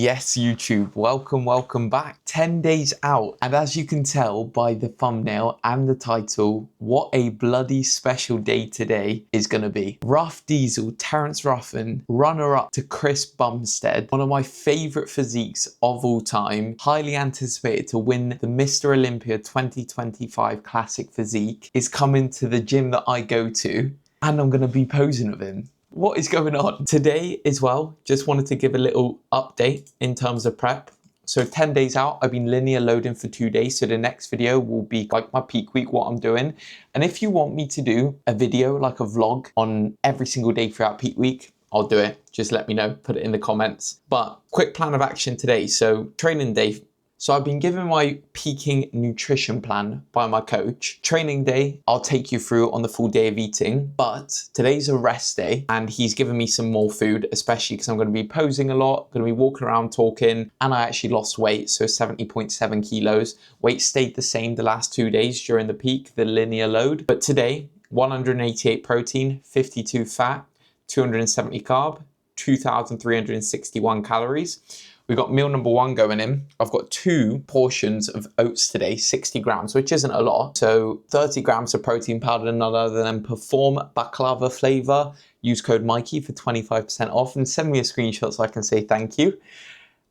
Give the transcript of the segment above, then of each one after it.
Yes, YouTube, welcome back. 10 days out, and as you can tell by the thumbnail and the title, what a bloody special day today is gonna be. Ruff Diesel, Terrence Ruffin, runner-up to Chris Bumstead, one of my favorite physiques of all time, highly anticipated to win the Mr. Olympia 2025 Classic Physique, is coming to the gym that I go to, and I'm gonna be posing with him. What is going on? Today as well, just wanted to give a little update in terms of prep. So 10 days out, I've been linear loading for 2 days. So the next video will be like my peak week, what I'm doing. And if you want me to do a video, like a vlog on every single day throughout peak week, I'll do it. Just let me know, put it in the comments. But quick plan of action today. So training day. So I've been given my peaking nutrition plan by my coach. Training day, I'll take you through on the full day of eating, but today's a rest day and he's given me some more food, especially because I'm going to be posing a lot, going to be walking around talking, and I actually lost weight, so 70.7 kilos. Weight stayed the same the last 2 days during the peak, the linear load. But today, 188 protein, 52 fat, 270 carb, 2,361 calories. We've got meal number 1 going in. I've got 2 portions of oats today, 60 grams, which isn't a lot. So 30 grams of protein powder, none other than Perform Baklava flavor. Use code Mikey for 25% off and send me a screenshot so I can say thank you.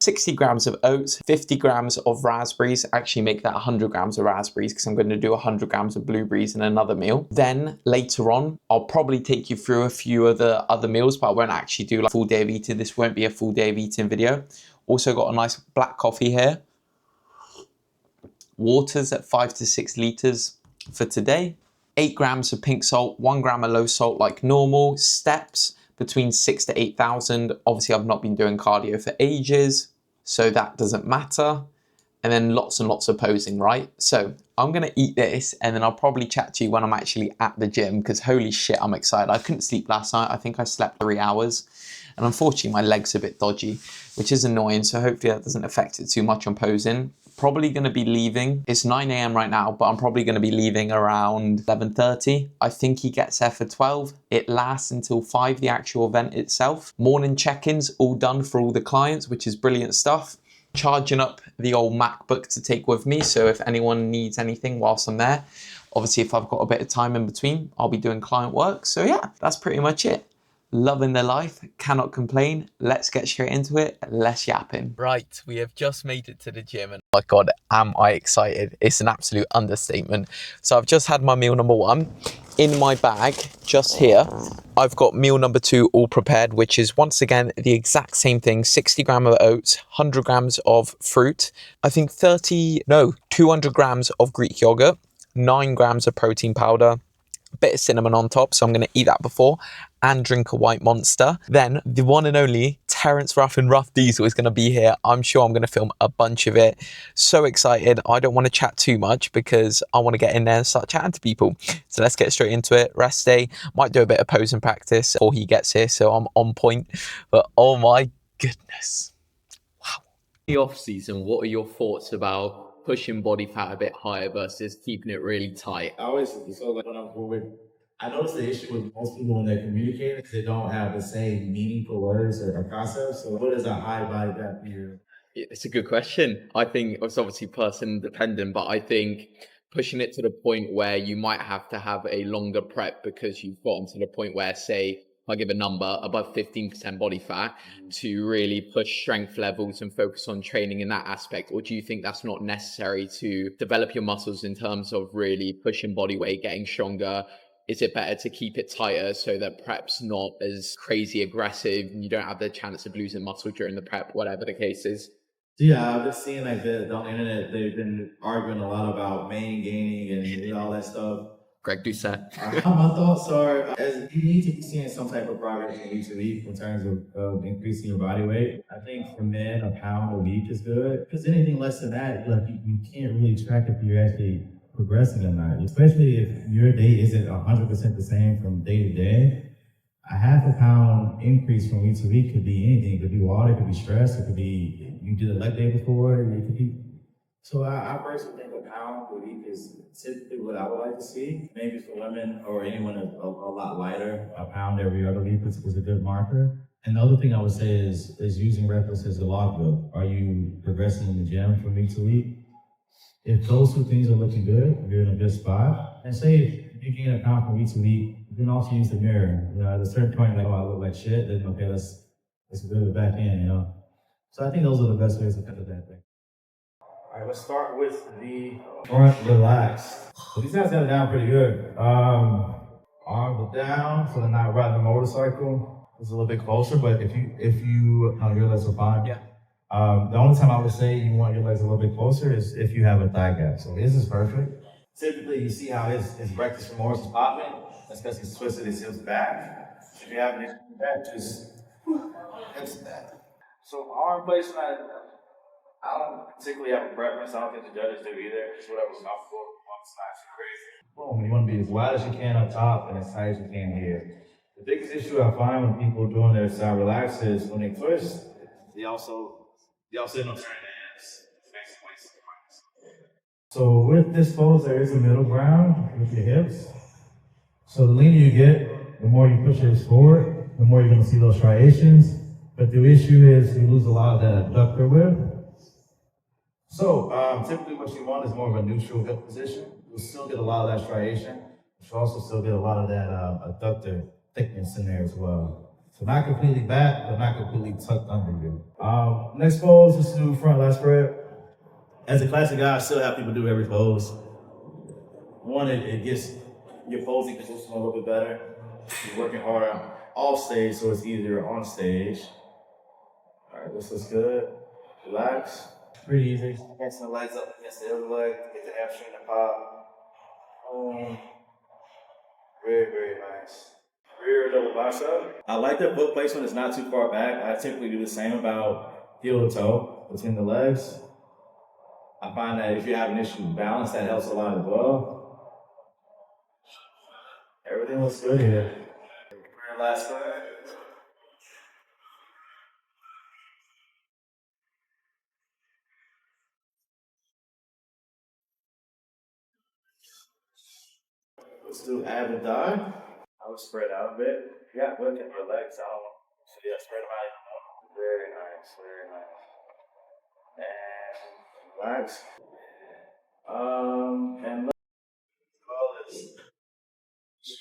60 grams of oats, 50 grams of raspberries, actually make that 100 grams of raspberries because I'm going to do 100 grams of blueberries in another meal. Then later on, I'll probably take you through a few of the other meals, but I won't actually do like a full day of eating. This won't be a full day of eating video. Also got a nice black coffee here. Waters at 5 to 6 liters for today. 8 grams of pink salt, 1 gram of low salt like normal. Steps between 6 to 8,000. Obviously, I've not been doing cardio for ages, so that doesn't matter. And then lots and lots of posing, right? So I'm gonna eat this and then I'll probably chat to you when I'm actually at the gym because holy shit, I'm excited. I couldn't sleep last night. I think I slept 3 hours. And unfortunately, my leg's a bit dodgy, which is annoying. So hopefully that doesn't affect it too much on posing. Probably going to be leaving. It's 9 a.m. right now, but I'm probably going to be leaving around 11:30. I think he gets there for 12. It lasts until 5, the actual event itself. Morning check-ins all done for all the clients, which is brilliant stuff. Charging up the old MacBook to take with me. So if anyone needs anything whilst I'm there, obviously if I've got a bit of time in between, I'll be doing client work. So yeah, that's pretty much it. Loving the life, cannot complain. Let's get straight into it. Let's yapping. Right, we have just made it to the gym and oh my God, am I excited. It's an absolute understatement. So I've just had my meal number 1. In my bag, just here, I've got meal number 2 all prepared, which is once again, the exact same thing. 60 grams of oats, 100 grams of fruit. I think 200 grams of Greek yogurt, 9 grams of protein powder, bit of cinnamon on top, so I'm going to eat that before and drink a white monster. Then the one and only Terrence Ruffin, Ruff Diesel is going to be here. I'm sure I'm going to film a bunch of it. So excited. I don't want to chat too much because I want to get in there and start chatting to people. So let's get straight into it. Rest day. Might do a bit of posing practice before he gets here, so I'm on point. But oh my goodness. Wow. The off season, what are your thoughts about pushing body fat a bit higher versus keeping it really tight? I always so like when I'm with, I notice the issue with most people when they're communicating is they don't have the same meaningful words or concepts. So what is a high body fat for you? It's a good question. I think it's obviously person dependent, but I think pushing it to the point where you might have to have a longer prep because you've gotten to the point where, say, I give a number above 15% body fat to really push strength levels and focus on training in that aspect? Or do you think that's not necessary to develop your muscles in terms of really pushing body weight, getting stronger? Is it better to keep it tighter so that prep's not as crazy aggressive and you don't have the chance of losing muscle during the prep, whatever the case is? So yeah, I've been seeing like on the internet, they've been arguing a lot about main gaining and all that stuff. Greg Doucette. My thoughts are, as you need to be seeing some type of progress in week to week in terms of increasing your body weight. I think for men, a pound a week is good. Because anything less than that, like you can't really track if you're actually progressing or not. Especially if your day isn't 100% the same from day to day. A half a pound increase from week to week could be anything. It could be water, it could be stress, it could be you did a leg day before, it could be. So I personally think a pound a week is typically what I would like to see. Maybe for women or anyone a lot lighter, a pound every other week is a good marker. And the other thing I would say is using reference as a logbook. Are you progressing in the gym from week to week? If those two things are looking good, you're in a good spot. And say if you gain a pound from week to week, you can also use the mirror. You know, at a certain point, like, oh, I look like shit, then okay, let's build it back in, you know. So I think those are the best ways to cut that thing. All right, let's start with the front relaxed. So these guys got it down pretty good. Arms are down, so they're not riding the motorcycle. It's a little bit closer, but if you your legs are fine. Yeah. The only time I would say you want your legs a little bit closer is if you have a thigh gap. So his is perfect. Typically, you see how his rectus femoris is popping. That's because he's twisted his hips back. If you have an issue with that, just hips back. So arm placement, I don't particularly have a preference. I don't think the judges do either. It's whatever's comfortable. It's not too crazy. Boom. You want to be as wide as you can up top and as tight as you can here. The biggest issue I find when people are doing their side relax is when they twist, they also end up turning their hands. So with this pose, there is a middle ground with your hips. So the leaner you get, the more you push your hips forward, the more you're going to see those striations. But the issue is you lose a lot of that adductor width. So typically what you want is more of a neutral hip position. You'll still get a lot of that striation, but you'll also still get a lot of that adductor thickness in there as well. So not completely back, but not completely tucked under you. Next pose, let's do front lat spread. As a classic guy, I still have people do every pose. One, it gets your posing position a little bit better. You're working harder off stage, so it's easier on stage. All right, this looks good. Relax. Pretty easy. Hands the legs up against the other leg, get the hamstring to pop. Very, very nice. Rear double bicep. I like the foot placement, it's not too far back. I typically do the same about heel to toe between the legs. I find that if you have an issue with balance, that helps a lot as well. Everything looks good here. Rear lat spread. Let's do ab and thigh. I would spread out a bit. Yeah, look at your legs. I don't want so yeah, spread them out even more. Very nice, very nice. And relax. And look all this.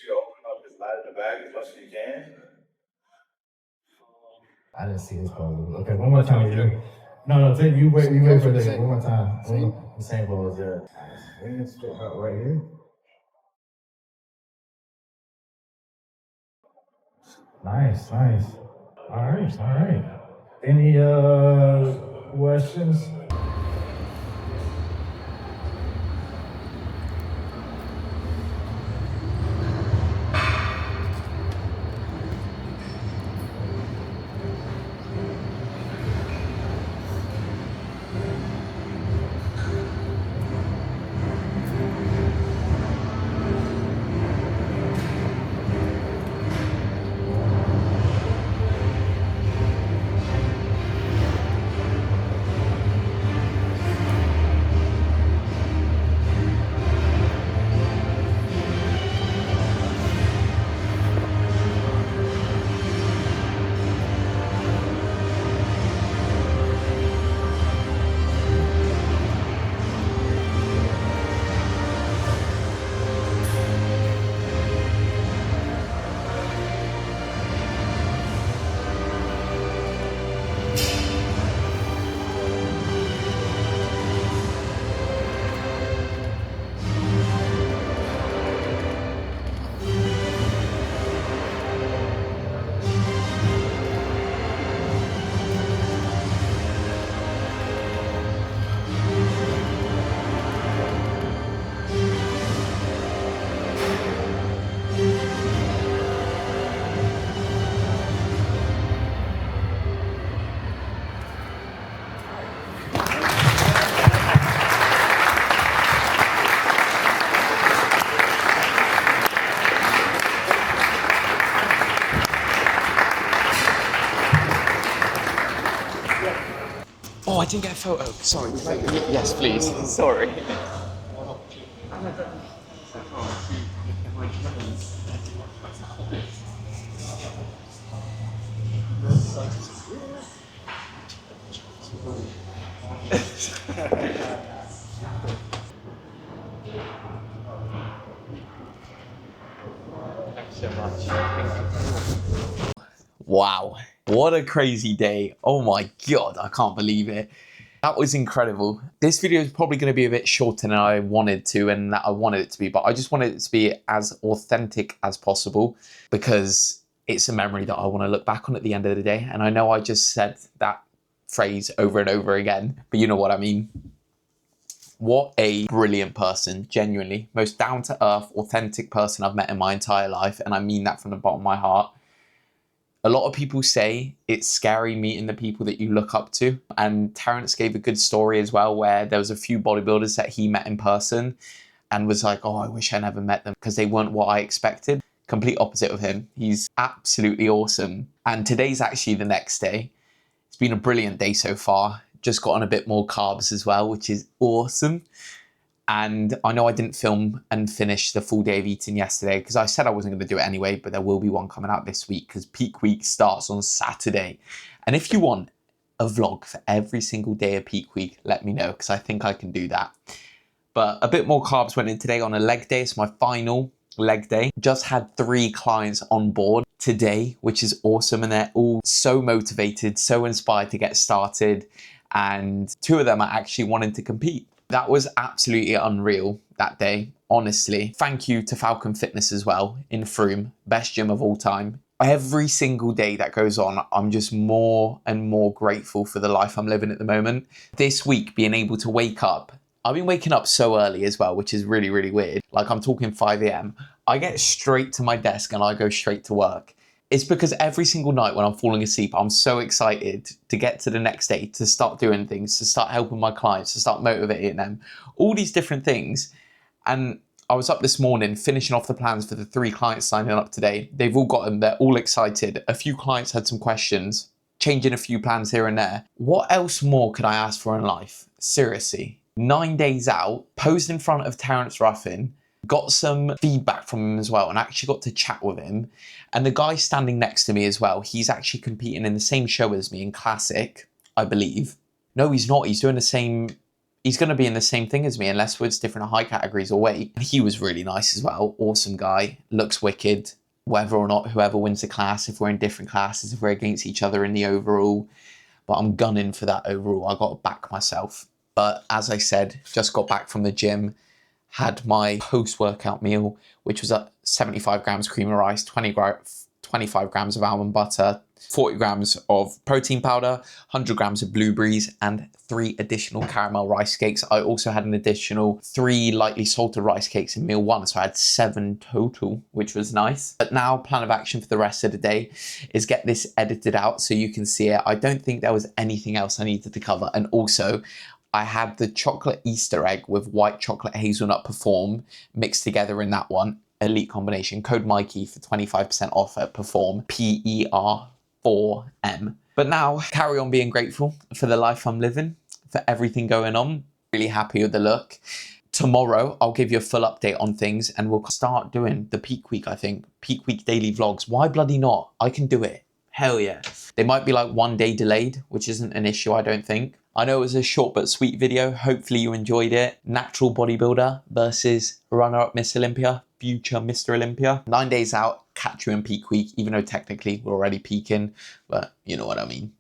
You open up this lat in the back as much as you can. I didn't see this pose. Okay, one more time. No, take you wait for this. One more time. The same pose there. Bring it straight out right here. Nice. All right. Any questions? Oh, I didn't get a photo. Sorry. Yes, please. Sorry. so much. Wow, what a crazy day. Oh my God, I can't believe it. That was incredible. This video is probably going to be a bit shorter than I wanted to and that I wanted it to be, but I just wanted it to be as authentic as possible because it's a memory that I want to look back on at the end of the day. And I know I just said that phrase over and over again, but you know what I mean. What a brilliant person, genuinely. Most down-to-earth, authentic person I've met in my entire life, and I mean that from the bottom of my heart. A lot of people say it's scary meeting the people that you look up to, and Terrance gave a good story as well where there was a few bodybuilders that he met in person and was like, oh, I wish I never met them because they weren't what I expected. Complete opposite of him. He's absolutely awesome. And today's actually the next day. It's been a brilliant day so far. Just got on a bit more carbs as well, which is awesome. And I know I didn't film and finish the full day of eating yesterday because I said I wasn't going to do it anyway, but there will be one coming out this week because peak week starts on Saturday. And if you want a vlog for every single day of peak week, let me know because I think I can do that. But a bit more carbs went in today on a leg day. It's my final leg day. Just had 3 clients on board today, which is awesome. And they're all so motivated, so inspired to get started. And 2 of them are actually wanting to compete. That was absolutely unreal that day, honestly. Thank you to Falcon Fitness as well in Frome, best gym of all time. Every single day that goes on, I'm just more and more grateful for the life I'm living at the moment. This week, being able to wake up, I've been waking up so early as well, which is really, really weird. Like I'm talking 5 a.m. I get straight to my desk and I go straight to work. It's because every single night when I'm falling asleep, I'm so excited to get to the next day, to start doing things, to start helping my clients, to start motivating them, all these different things. And I was up this morning finishing off the plans for the 3 clients signing up today. They've all got them, they're all excited. A few clients had some questions, changing a few plans here and there. What else more could I ask for in life? Seriously. 9 days out, posed in front of Terrence Ruffin, got some feedback from him as well and actually got to chat with him. And the guy standing next to me as well, he's actually competing in the same show as me in Classic, I believe. No, he's not. He's doing the same. He's going to be in the same thing as me unless it's different height categories or weight. And he was really nice as well. Awesome guy. Looks wicked. Whether or not whoever wins the class, if we're in different classes, if we're against each other in the overall. But I'm gunning for that overall. I got to back myself. But as I said, just got back from the gym. Had my post-workout meal, which was at 75 grams cream of rice, 25 grams of almond butter, 40 grams of protein powder, 100 grams of blueberries, and 3 additional caramel rice cakes. I also had an additional 3 lightly salted rice cakes in meal 1, so I had 7 total, which was nice. But now, plan of action for the rest of the day is get this edited out so you can see it. I don't think there was anything else I needed to cover. And also, I had the chocolate Easter egg with white chocolate hazelnut Perform mixed together in that one. Elite combination. Code Mikey for 25% off at Perform. PER4M. But now, carry on being grateful for the life I'm living, for everything going on. Really happy with the look. Tomorrow, I'll give you a full update on things and we'll start doing the peak week, I think. Peak week daily vlogs. Why bloody not? I can do it. Hell yeah. They might be like 1 day delayed, which isn't an issue, I don't think. I know it was a short but sweet video. Hopefully you enjoyed it. Natural bodybuilder versus runner-up Miss Olympia, future Mr. Olympia. 9 days out, catch you in peak week, even though technically we're already peaking, but you know what I mean.